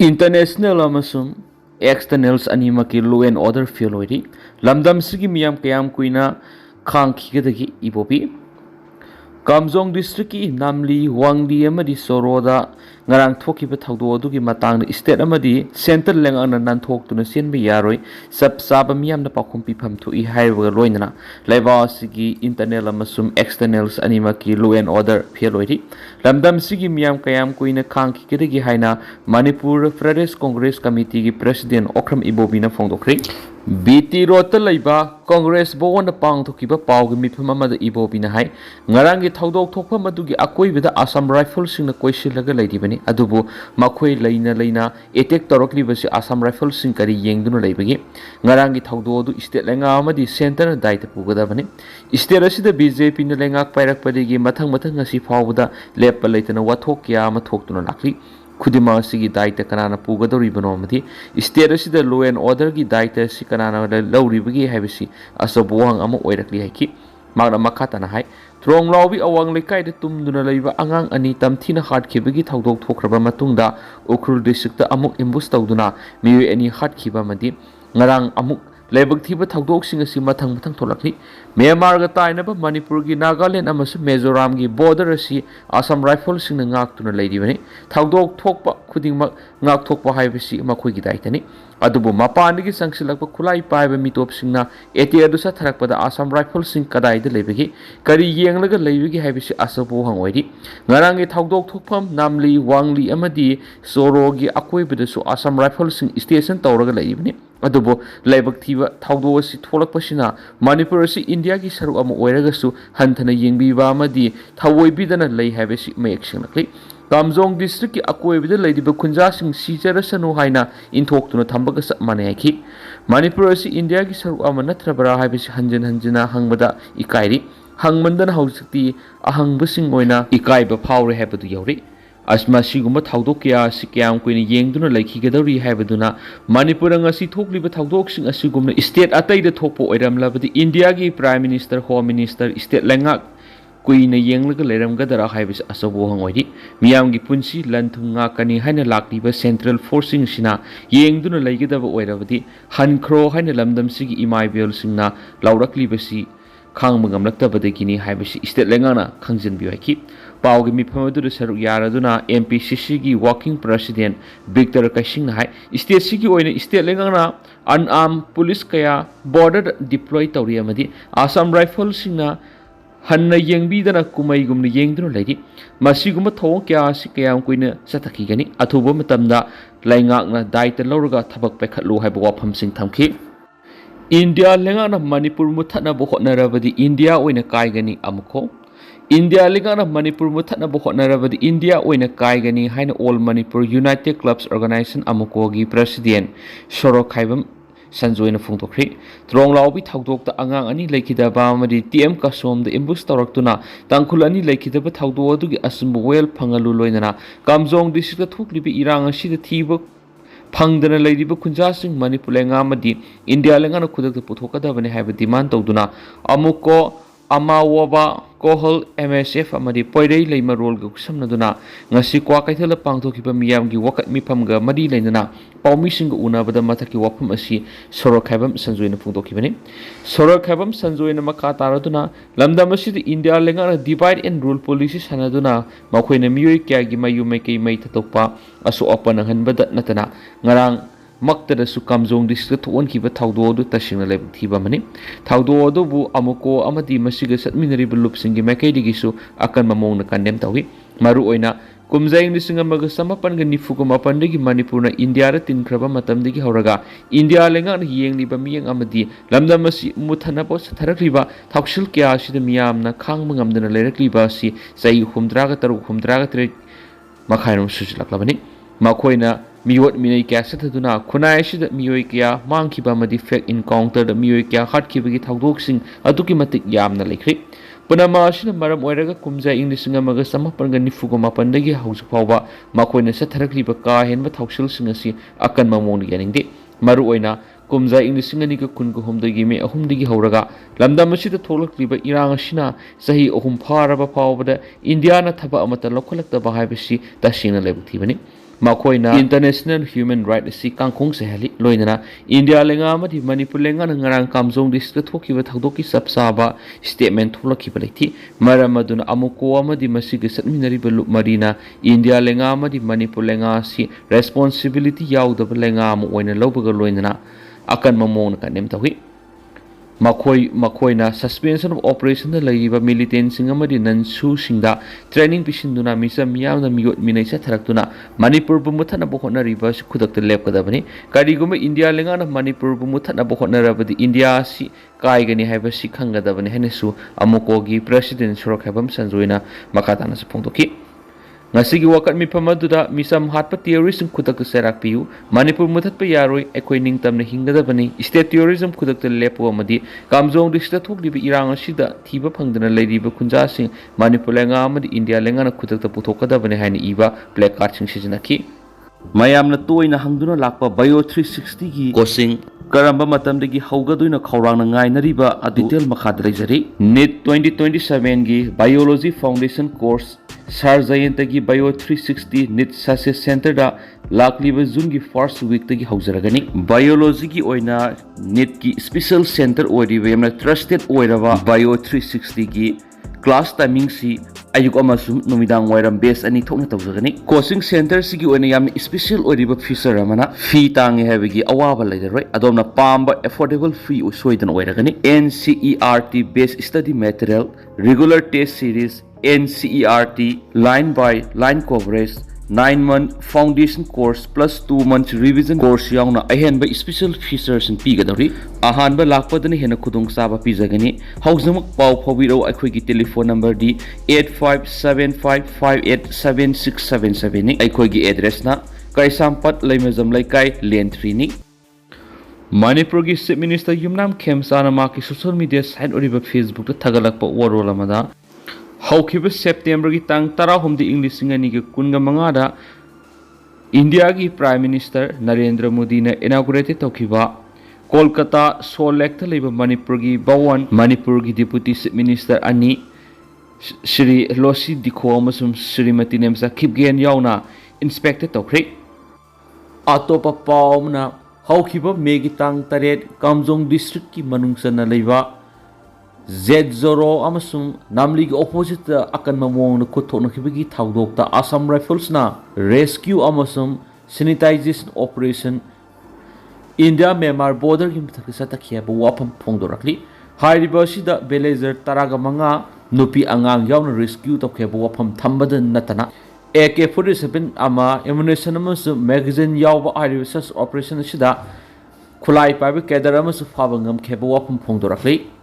International amasung externals animaki law and order fail oiri lamdam sigi miyam kayam kuina khang khigedagi ibobi Kamjong district ki namli wangli amadi soroda ngarang thoki ba thawdo adugi matang state amadi center lengang nan thok tuna sen bi yaroi sab sab miyam na pakhum pi pham thu I highway loinana laiba sigi internal amasum externals anima ki law and order fail oiri lamdam sigi miyam kayam kuina khang khigedagi haina Manipur Pradesh Congress Committee ki president Okram Ibobina phongdokri BT Rota Laiba Congress Bowen the Pang to keep a pow mipama the Ibo Binahai, Narangi Taudo Topa Madugi Akoi with the Assam Rifles in the question like a lady Beni, Adubu, Makwe Lena, Etek Torokli was Assam Rifles in Kari Yang Dunu Labagi, Narangi Taudo is the Langama the center died Pugadavani. Is there a BJP in the Langak Pirak Padigi Matang Matangasi Powder, Lepa Layton, Watokia, Matok to Nakli. Khudima sigi daita kanana pugadori banomati state asida law and order gi daita si kanana lawribagi habisi asabuang amu oirakli haiki magna makhatana hai trong lawbi awang lekai de tumduna leiba angang ani tamthina hat khibagi thawdok thokraba matungda ukrul district amuk imbus tawduna Miyoi ani hat khiba madi ngarang amuk Lebak thiba thawdok sing asi mathang tholakli Myanmar ga tainaba Manipur gi Nagaland amasu Mizoram gi border asi Assam Rifles sing ngak tuna leidi bani thawdok thokpa khudingmak ngak thokpa haibasi makhoi gi daitani adubu mapani gi sangsilakpa khulai paiba mitop singna eti adu sa tharakpada Assam Rifles sing kadai de lebegi kari yenglaga leibegi haibasi asabu hangoidi ngarang gi thawdok thokpham namli wangli amadi soro gi akoi bedasu Assam Rifles sing station tawraga leibani adubu laibak thiba thawdo asi tholakpasina Manipur asi India ki saru amu oiragasu hanthana yengbiba amadi thawoibidana lei habesi mayek singlakli Kamjong district ki akoibida leidiba khunja sing sijarasanu haina inthoktuna thambaga manayaki Manipur asi India ki saru ama natrabara habesi hanjana hangbada ikairi hangmandan hausakti ahangbasing oina ikaiba phawre habadu yauri Asma siguma thawdok kya sikyam kuini yengduna laikhigadori haibaduna Manipur ngasi thokliba thawdok sing asigumna state atai de thokpo oiramlabadi India gi prime minister home minister state lengak kuina yenglaga leiramgadara haibis asabu hangoidi miyam gi punsi lanthunga kani haina lakliba central forcing sina yengduna laigidaba oirabadi hankhro haina lamdam sigi imaibel singna laurakliba khang mangam laktabadagini haibisi state lengana khangjin biwaiki Paugi Mipamadu Saru Yaraduna MPCC gi working president Victor Kashing hai state sigi oina state lengana unarmed police kaya border deploy tawriamadi Assam Rifles singna hanna yengbidana kumai gumna yengduna leidi masiguma thong kya sikayam kuina sathaki gani athuba matamda laingakna daita lawraga thabak pekhatlu haiba wafam sing thamki India lengana Manipur muthana bo hotnarabadi India oina kaigani amuko India lingana Manipur muthana bo hotnarabadi India oina kaigani haina all Manipur United Clubs Organization amukogi president Sorok Khaibam Sanjoina Fungtokri Trong Laubi Thawdokta angang ani lekhidaba amadi TM Kasom de imbus tawraktuna tangkhul ani lekhidaba thawdo adugi asumbu well phangalu loinana Kamjong district thuklibi irang asida thiba Pangdana Ladiba Kunjasing Manipur Lengamadi, India Langana Kudak the Putokadavani have a demand Toduna, Amuko, Amawaba, Kohol, MSF, Amadi, Poide, Lema Roll, Samnaduna, Nasi Kwakatela Pangtoki Miyamgi, Wakat Mipamga, Madi Lenana, Paumising Una, but the Mataki Wapamasi, Sorokabam, Sanjoina Putokibani, Sorokabam, Sanjoina Makataraduna, Lamdamasi, India Langana, divide and rule policies, Hanaduna, Makwena Miyoi Kagi, Mayu make a mate topa, Aso Opan and Badat Natana, Narang. Maktada su Kamjong district one kiba thawdo du tashina leb thiba mani thawdo do bu amuko amadi masiga satminari bulup singi makaidigi su akan mamong na kandem tawi maru oina kumjaing lisinga maga samapan ga nifugo mapandagi Manipur na India ra tinkraba matamdagi horaga India lenga na yengli ba miyang amadi lamda masi muthana po satharakliba thawsil kya sida miyam na khang mangamdana lerakliba si sai humdraga taru humdraga tre makhairum sujilaklabani makoina Miyot Minai Cassetuna, Kunaishi that Miyoi Kia, Monkey Bamadi Fek encountered the Miyoi Kia Hatkibagi Taudoxing, Adukimatic Yamna Lake. Punamashi, Madam Weraga, Kumza English Singamaga, Samapanga Nifugoma Pandagi House Pova, Makoina Sataraki Baka, and Mataushil Singasi, Akan Mamoni getting day. Maruena, Kumza English Singanika Kungo home the game, a home digi Horaga, Lamdamashi the Tolak Liba Irangashina, Sahi Ohum Paraba Pava, Indiana Taba Amata Lokalak the Bahabishi, Dashina Lebutivani. Makoina International Human Rights si kangkong sehali loinana India lenga amadi Manipur lenga ngarang Kamjong district thokiba thakdoki sapsaba statement thulaki balaithi maramaduna amuko amadi masigi satminari balu marina India lenga amadi Manipur lenga si responsibility yaudaba lenga amu oina lobaga loinana akan mamong ka nemtawi Makoina suspension of operation laiba militant singamadi nansu singda training pisinduna misa miyamna miyot minaisa tharaktuna Manipur bumuthana bokhona riba khudakta lepkadabani kariguma India lengana Manipur bumuthana bokhona rabadi India si kaigani haiba si khangadabani henesu amukogi president Sorok habam sanjoina makatana sapongtoki Ngasigi wakat mi pamaduda misam hatpa terrorism kudak serak piu Manipur muthat pa yaroi ekoi ningtam na hingadabani state terrorism kudak lepo amadi Kamjong district thok libi irang asida thiba phangdana leiriba kunja sing Manipur lenga amadi India lenga na kudak puthokadabani haini iba placard sing sijanaki mayamna toina hangduna lakpa bio 360 gi kosing karamba matamdagi haugaduina khawrangna ngainariba detail makhad leijari NEET 2027 gi biology foundation course Sarjayantagi Bio 360 NEET Success Center da lakliba June gi first week tagi hauzaragani biology gi oina NEET ki special center oiriba yamna trusted oiraba Bio 360 gi class timing si ayuk amasum numidang wairam base ani thokna tawjagani coaching center sigi oina yam special oiriba feature amana fee tangi habigi awaba leidaroi adomna pamba affordable free soidan oiragani NCERT based study material regular test series NCERT line by line coverage 9-month foundation course plus 2 months revision course yauna ahenba special features and pigadori ahanba lakpadani hena khudong saba pijagani hauzamak pau phawiro akhoi gi telephone number di 8575587677 ni akhoi gi address na Kaisampat Laimazam Laikai Lane 3 ni Manipur gi Chief Minister Yumnam Khemchand ma ki social media site oriba Facebook ta thagalakpa warol amada Haukiba September ki tang tara homdi English singani ki kunga mangada India ki Prime Minister Narendra Modi na inaugurated tokiba Kolkata Solek leba Manipur ki Bawan Manipur ki Deputy Chief Minister ani Shri Loshi dikho amasum Srimati Nemcha Khipgen yauna inspected tokri Atopa paumna haukiba megi tang taret Kamjong district ki manungsana leba Z0 amasung namli ki opposite akan mamong na kuthok na kibigi thawdokta Assam Rifles na rescue amasung sanitization operation India Myanmar border ki mthakisa takhiya bu wapam phongdorakli hairiba sida villager taraga manga nupi angang yauna rescue tokhe bu wapam thambada natana AK-47 ama ammunition amasung magazine yawba hairiba such operation sida khulai paiba kedar amasung fabangam khebu wapam phongdorakli